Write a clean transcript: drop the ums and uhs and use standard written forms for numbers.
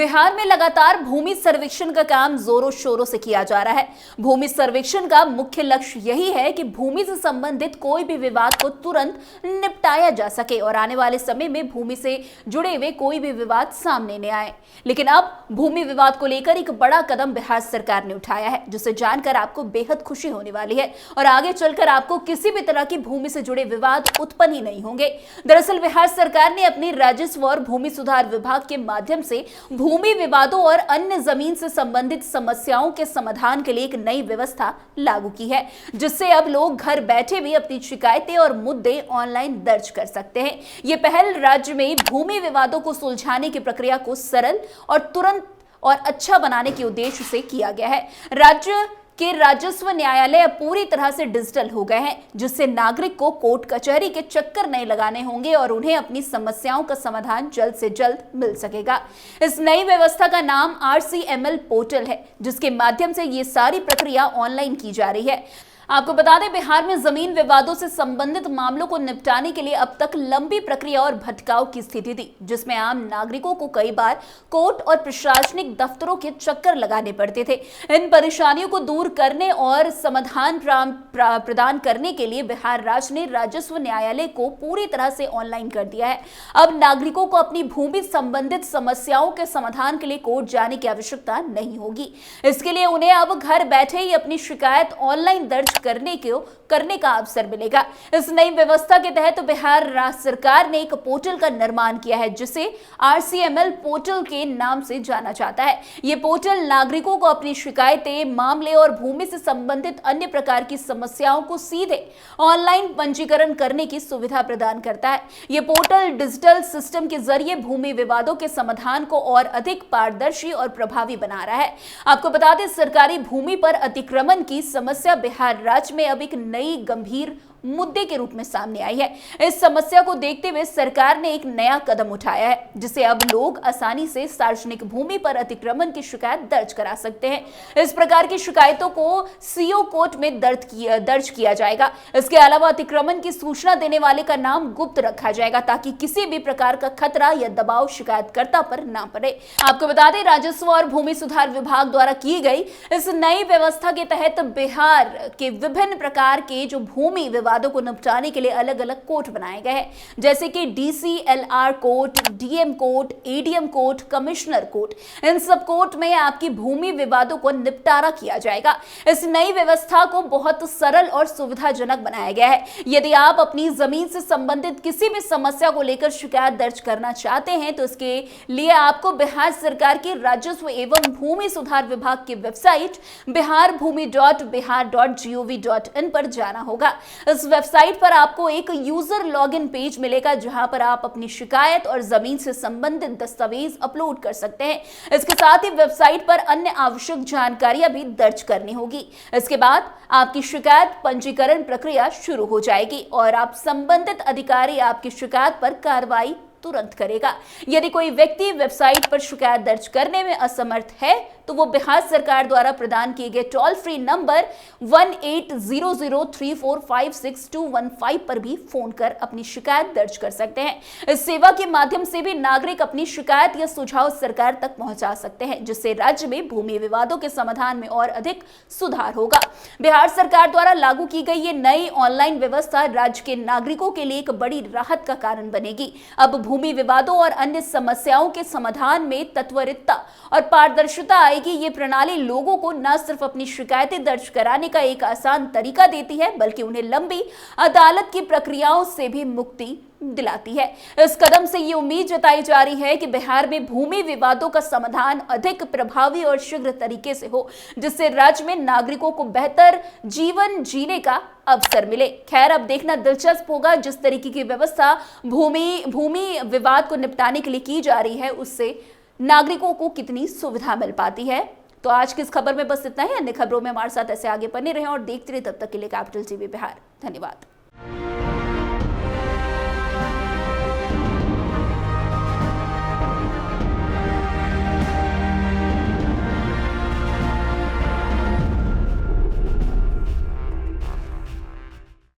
बिहार में लगातार भूमि सर्वेक्षण का काम जोरों शोरों से किया जा रहा है। भूमि सर्वेक्षण का मुख्य लक्ष्य यही है कि भूमि से संबंधित कोई भी विवाद को तुरंत निपटाया जा सके और आने वाले समय में भूमि से जुड़े हुए कोई भी विवाद सामने न आए। लेकिन अब भूमि विवाद को लेकर एक बड़ा कदम बिहार सरकार ने उठाया है, जिसे जानकर आपको बेहद खुशी होने वाली है और आगे चलकर आपको किसी भी तरह की भूमि से जुड़े विवाद उत्पन्न ही नहीं होंगे। दरअसल बिहार सरकार ने अपनी राजस्व और भूमि सुधार विभाग के माध्यम से भूमि विवादों और अन्य जमीन से संबंधित समस्याओं के समाधान के लिए एक नई व्यवस्था लागू की है, जिससे अब लोग घर बैठे भी अपनी शिकायतें और मुद्दे ऑनलाइन दर्ज कर सकते हैं। ये पहल राज्य में भूमि विवादों को सुलझाने की प्रक्रिया को सरल और तुरंत और अच्छा बनाने के उद्देश्य से किया गया है। राज्य के राजस्व न्यायालय अब पूरी तरह से डिजिटल हो गए हैं, जिससे नागरिक को कोर्ट कचहरी के चक्कर नहीं लगाने होंगे और उन्हें अपनी समस्याओं का समाधान जल्द से जल्द मिल सकेगा। इस नई व्यवस्था का नाम RCML पोर्टल है, जिसके माध्यम से ये सारी प्रक्रिया ऑनलाइन की जा रही है। आपको बता दें, बिहार में जमीन विवादों से संबंधित मामलों को निपटाने के लिए अब तक लंबी प्रक्रिया और भटकाव की स्थिति थी, जिसमें आम नागरिकों को कई बार कोर्ट और प्रशासनिक दफ्तरों के चक्कर लगाने पड़ते थे। इन परेशानियों को दूर करने और समाधान प्रदान करने के लिए बिहार राज्य ने राजस्व न्यायालय को पूरी तरह से ऑनलाइन कर दिया है। अब नागरिकों को अपनी भूमि संबंधित समस्याओं के समाधान के लिए कोर्ट जाने की आवश्यकता नहीं होगी। इसके लिए उन्हें अब घर बैठे ही अपनी शिकायत ऑनलाइन दर्ज करने का अवसर मिलेगा। इस नई व्यवस्था के तहत बिहार राज्य सरकार ने एक पोर्टल का निर्माण किया है, जिसे RCML पोर्टल के नाम से जाना जाता है। ये पोर्टल नागरिकों को अपनी शिकायतें, मामले और भूमि से संबंधित अन्य प्रकार की समस्याओं को सीधे ऑनलाइन पंजीकरण करने की सुविधा प्रदान करता है। ये पोर्टल डिजिटल सिस्टम के जरिए भूमि विवादों के समाधान को और अधिक पारदर्शी और प्रभावी बना रहा है। आपको बता दें, सरकारी भूमि पर अतिक्रमण की समस्या बिहार राज्य में अब एक नई गंभीर मुद्दे के रूप में सामने आई है। इस समस्या को देखते हुए सरकार ने एक नया कदम उठाया है, जिसे अब लोग आसानी से सार्वजनिक भूमि पर अतिक्रमण की शिकायत दर्ज करा सकते हैं। इस प्रकार की शिकायतों को CO कोर्ट में दर्ज किया जाएगा। इसके अलावा अतिक्रमण की सूचना देने वाले का नाम गुप्त रखा जाएगा, ताकि किसी भी प्रकार का खतरा या दबाव शिकायतकर्ता पर ना पड़े। आपको बता दें, राजस्व और भूमि सुधार विभाग द्वारा की गई इस नई व्यवस्था के तहत बिहार के विभिन्न प्रकार के जो भूमि विवादों को निपटाने के लिए अलग अलग कोर्ट बनाए गए हैं, जैसे कि DCLR court, DM court, ADM court, commissioner court. इन सब कोर्ट में आपकी भूमि विवादों को निपटारा किया जाएगा। इस नई व्यवस्था को बहुत सरल और सुविधाजनक बनाया गया है। यदि आप अपनी जमीन से संबंधित किसी भी समस्या को लेकर शिकायत दर्ज करना चाहते हैं, तो इसके लिए आपको बिहार सरकार के राजस्व एवं भूमि सुधार विभाग की वेबसाइट biharbhumi.bihar.gov.in पर जाना होगा। इस वेबसाइट पर आपको एक यूजर लॉगिन पेज मिलेगा, जहां पर आप अपनी शिकायत और जमीन से संबंधित दस्तावेज अपलोड कर सकते हैं। इसके साथ ही वेबसाइट पर अन्य आवश्यक जानकारियां भी दर्ज करनी होगी। इसके बाद आपकी शिकायत पंजीकरण प्रक्रिया शुरू हो जाएगी और आप संबंधित अधिकारी आपकी शिकायत पर कार्रवाई तुरंत करेगा। यदि कोई व्यक्ति वेबसाइट पर शिकायत दर्ज करने में असमर्थ है, तो वो बिहार सरकार द्वारा प्रदान किए गए टोल फ्री नंबर 180034562115 पर भी फोन कर अपनी शिकायत दर्ज कर सकते हैं। इस सेवा के माध्यम से भी नागरिक अपनी शिकायत या सुझाव सरकार तक पहुंचा सकते हैं, जिससे राज्य में भूमि विवादों के समाधान में और अधिक सुधार होगा। बिहार सरकार द्वारा लागू की गई ये नई ऑनलाइन व्यवस्था राज्य के नागरिकों के लिए एक बड़ी राहत का कारण बनेगी। अब भूमि विवादों और अन्य समस्याओं के समाधान में त्वरितता और पारदर्शिता आएगी। ये प्रणाली लोगों को न सिर्फ अपनी शिकायतें दर्ज कराने का एक आसान तरीका देती है, बल्कि उन्हें लंबी अदालत की प्रक्रियाओं से भी मुक्ति दिलाती है। इस कदम से ये उम्मीद जताई जा रही है कि बिहार में भूमि विवादों का समाधान अधिक प्रभावी और शीघ्र तरीके से हो, जिससे राज्य में नागरिकों को बेहतर जीवन जीने का अवसर मिले। खैर, अब देखना दिलचस्प होगा जिस तरीके की व्यवस्था भूमि विवाद को निपटाने के लिए की जा रही है, उससे नागरिकों को कितनी सुविधा मिल पाती है। तो आज की इस खबर में बस इतना ही। अन्य खबरों में हमारे साथ ऐसे आगे बने रहें और देखते रहे। तब तक के लिए कैपिटल TV बिहार। धन्यवाद।